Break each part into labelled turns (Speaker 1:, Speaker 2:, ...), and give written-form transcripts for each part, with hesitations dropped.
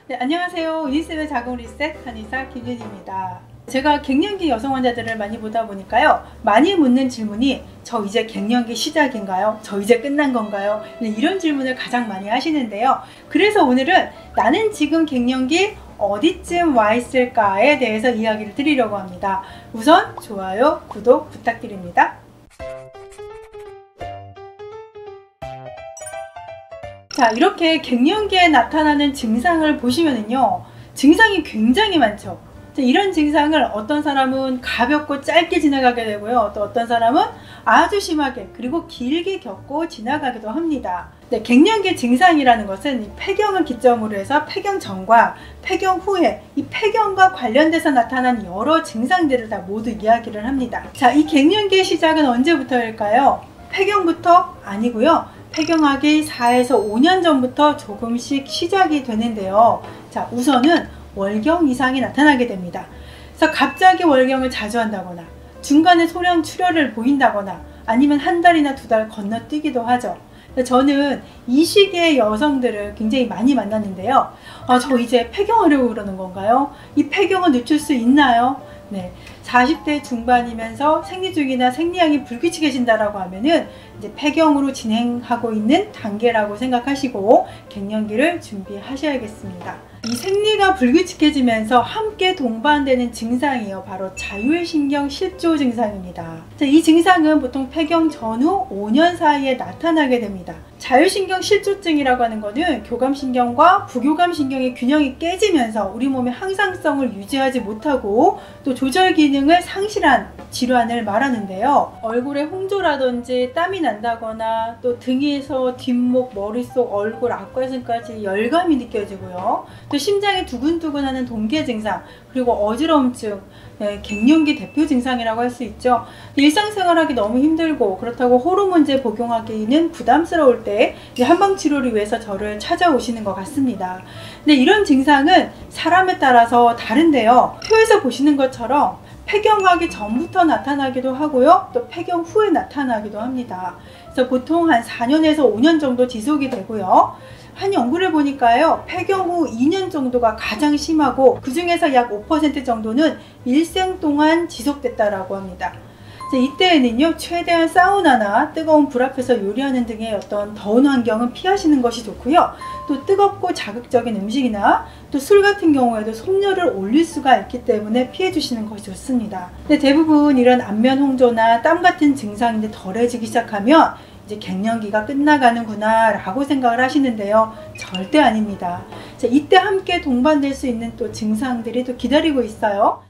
Speaker 1: 네, 안녕하세요. 유니쌤의 자궁 리셋 한의사 김윤희입니다. 제가 갱년기 여성 환자들을 많이 보다 보니까요, 많이 묻는 질문이 저 이제 갱년기 시작인가요? 저 이제 끝난 건가요? 이런 질문을 가장 많이 하시는데요. 그래서 오늘은 나는 지금 갱년기 어디쯤 와 있을까에 대해서 이야기를 드리려고 합니다. 우선 좋아요, 구독 부탁드립니다. 자, 이렇게 갱년기에 나타나는 증상을 보시면은요, 증상이 굉장히 많죠. 이런 증상을 어떤 사람은 가볍고 짧게 지나가게 되고요, 또 어떤 사람은 아주 심하게 그리고 길게 겪고 지나가기도 합니다. 네, 갱년기 증상이라는 것은 이 폐경을 기점으로 해서 폐경 전과 폐경 후에 이 폐경과 관련돼서 나타난 여러 증상들을 다 모두 이야기를 합니다. 자, 이 갱년기의 시작은 언제부터일까요? 폐경부터 아니고요, 폐경하기 4에서 5년 전부터 조금씩 시작이 되는데요. 자, 우선은 월경 이상이 나타나게 됩니다. 그래서 갑자기 월경을 자주 한다거나 중간에 소량 출혈을 보인다거나 아니면 한 달이나 두 달 건너뛰기도 하죠. 저는 이 시기의 여성들을 굉장히 많이 만났는데요. 저 이제 폐경하려고 그러는 건가요? 이 폐경을 늦출 수 있나요? 네, 40대 중반이면서 생리 중이나 생리량이 불규칙해진다라고 하면은 이제 폐경으로 진행하고 있는 단계라고 생각하시고 갱년기를 준비하셔야겠습니다. 이 생리가 불규칙해지면서 함께 동반되는 증상이에요. 바로 자율신경 실조 증상입니다. 자, 이 증상은 보통 폐경 전후 5년 사이에 나타나게 됩니다. 자율신경 실조증이라고 하는 것은 교감신경과 부교감신경의 균형이 깨지면서 우리 몸의 항상성을 유지하지 못하고 또 조절 기능을 상실한 질환을 말하는데요. 얼굴에 홍조라든지 땀이 난다거나 또 등에서 뒷목, 머릿속, 얼굴, 앞가슴까지 열감이 느껴지고요. 또 심장이 두근두근하는 동계 증상, 그리고 어지러움증, 네, 갱년기 대표 증상이라고 할 수 있죠. 일상생활하기 너무 힘들고 그렇다고 호르몬제 복용하기는 부담스러울 때 한방치료를 위해서 저를 찾아오시는 것 같습니다. 근데 이런 증상은 사람에 따라서 다른데요. 표에서 보시는 것처럼 폐경하기 전부터 나타나기도 하고요, 또 폐경 후에 나타나기도 합니다. 그래서 보통 한 4년에서 5년 정도 지속이 되고요. 한 연구를 보니까요, 폐경 후 2년 정도가 가장 심하고 그 중에서 약 5% 정도는 일생 동안 지속됐다라고 합니다. 이때에는요, 최대한 사우나나 뜨거운 불 앞에서 요리하는 등의 어떤 더운 환경은 피하시는 것이 좋고요. 또 뜨겁고 자극적인 음식이나 또 술 같은 경우에도 솜열을 올릴 수가 있기 때문에 피해 주시는 것이 좋습니다. 근데 대부분 이런 안면 홍조나 땀 같은 증상이 덜해지기 시작하면 이제 갱년기가 끝나가는구나 라고 생각을 하시는데요, 절대 아닙니다. 자, 이때 함께 동반될 수 있는 또 증상들이 또 기다리고 있어요.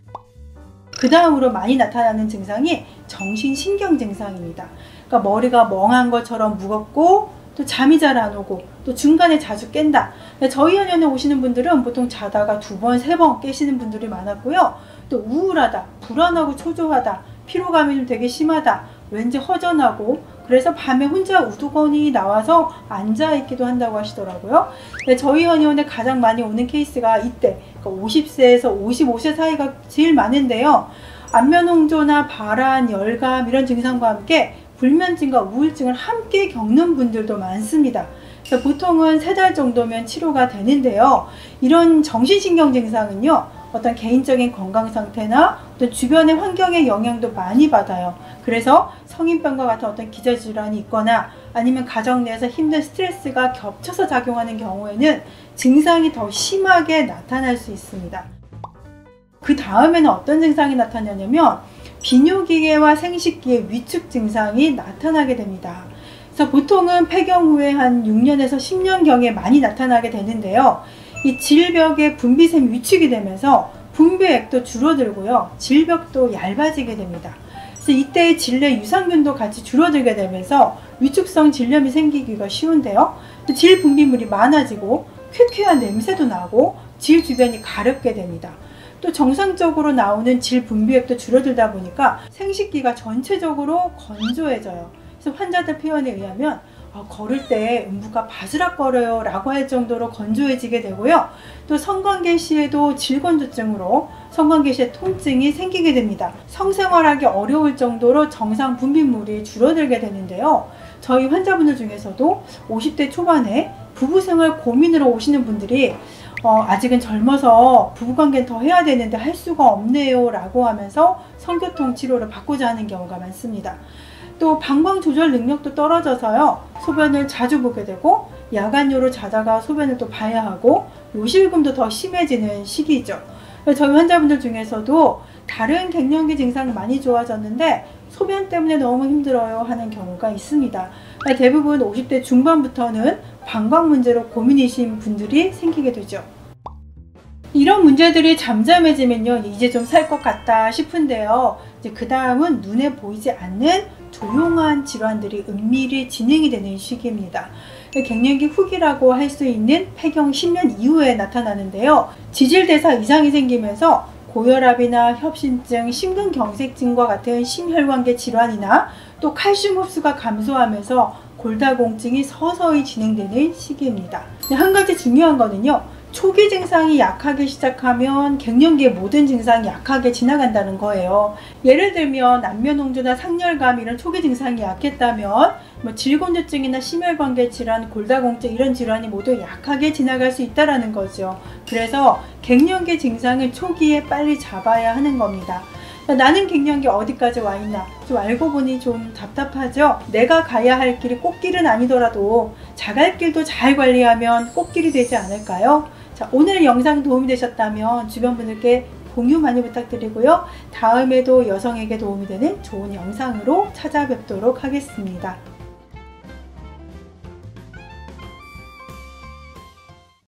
Speaker 1: 그 다음으로 많이 나타나는 증상이 정신신경 증상입니다. 그러니까 머리가 멍한 것처럼 무겁고 또 잠이 잘 안 오고 또 중간에 자주 깬다. 저희 한의원에 오시는 분들은 보통 자다가 2번, 3번 깨시는 분들이 많았고요. 또 우울하다, 불안하고 초조하다, 피로감이 좀 되게 심하다, 왠지 허전하고 그래서 밤에 혼자 우두커니 나와서 앉아있기도 한다고 하시더라고요. 저희 한의원에 가장 많이 오는 케이스가 이때, 그러니까 50세에서 55세 사이가 제일 많은데요. 안면홍조나 발한, 열감 이런 증상과 함께 불면증과 우울증을 함께 겪는 분들도 많습니다. 보통은 3달 정도면 치료가 되는데요. 이런 정신신경 증상은요, 어떤 개인적인 건강 상태나 어떤 주변의 환경의 영향도 많이 받아요. 그래서 성인병과 같은 어떤 기저질환이 있거나 아니면 가정 내에서 힘든 스트레스가 겹쳐서 작용하는 경우에는 증상이 더 심하게 나타날 수 있습니다. 그 다음에는 어떤 증상이 나타나냐면 비뇨기계와 생식기의 위축 증상이 나타나게 됩니다. 그래서 보통은 폐경 후에 한 6년에서 10년경에 많이 나타나게 되는데요. 이 질벽의 분비샘이 위축이 되면서 분비액도 줄어들고요, 질벽도 얇아지게 됩니다. 그래서 이때 질내 유산균도 같이 줄어들게 되면서 위축성 질염이 생기기가 쉬운데요. 또 질 분비물이 많아지고 쾌쾌한 냄새도 나고 질 주변이 가렵게 됩니다. 또 정상적으로 나오는 질 분비액도 줄어들다 보니까 생식기가 전체적으로 건조해져요. 그래서 환자들 표현에 의하면 걸을 때 음부가 바스락거려요 라고 할 정도로 건조해지게 되고요. 또 성관계 시에도 질건조증으로 성관계 시에 통증이 생기게 됩니다. 성생활하기 어려울 정도로 정상 분비물이 줄어들게 되는데요. 저희 환자분들 중에서도 50대 초반에 부부생활 고민으로 오시는 분들이 아직은 젊어서 부부관계는 더 해야 되는데 할 수가 없네요 라고 하면서 성교통 치료를 받고자 하는 경우가 많습니다. 또 방광 조절 능력도 떨어져서요, 소변을 자주 보게 되고 야간요로 자다가 소변을 또 봐야 하고 요실금도 더 심해지는 시기죠. 저희 환자분들 중에서도 다른 갱년기 증상 많이 좋아졌는데 소변 때문에 너무 힘들어요 하는 경우가 있습니다. 대부분 50대 중반부터는 방광 문제로 고민이신 분들이 생기게 되죠. 이런 문제들이 잠잠해지면요, 이제 좀 살 것 같다 싶은데요, 이제 그 다음은 눈에 보이지 않는 조용한 질환들이 은밀히 진행이 되는 시기입니다. 갱년기 후기라고 할 수 있는 폐경 10년 이후에 나타나는데요, 지질대사 이상이 생기면서 고혈압이나 협심증, 심근경색증과 같은 심혈관계 질환이나 또 칼슘 흡수가 감소하면서 골다공증이 서서히 진행되는 시기입니다. 한 가지 중요한 거는요, 초기 증상이 약하게 시작하면 갱년기의 모든 증상이 약하게 지나간다는 거예요. 예를 들면 남녀농조나 상열감 이런 초기 증상이 약했다면 질곤두증이나 심혈관계 질환, 골다공증 이런 질환이 모두 약하게 지나갈 수 있다는 거죠. 그래서 갱년기 증상을 초기에 빨리 잡아야 하는 겁니다. 나는 갱년기 어디까지 와 있나 좀 알고 보니 좀 답답하죠. 내가 가야 할 길이 꽃길은 아니더라도 자갈 길도 잘 관리하면 꽃길이 되지 않을까요? 자, 오늘 영상 도움이 되셨다면 주변 분들께 공유 많이 부탁드리고요. 다음에도 여성에게 도움이 되는 좋은 영상으로 찾아뵙도록 하겠습니다.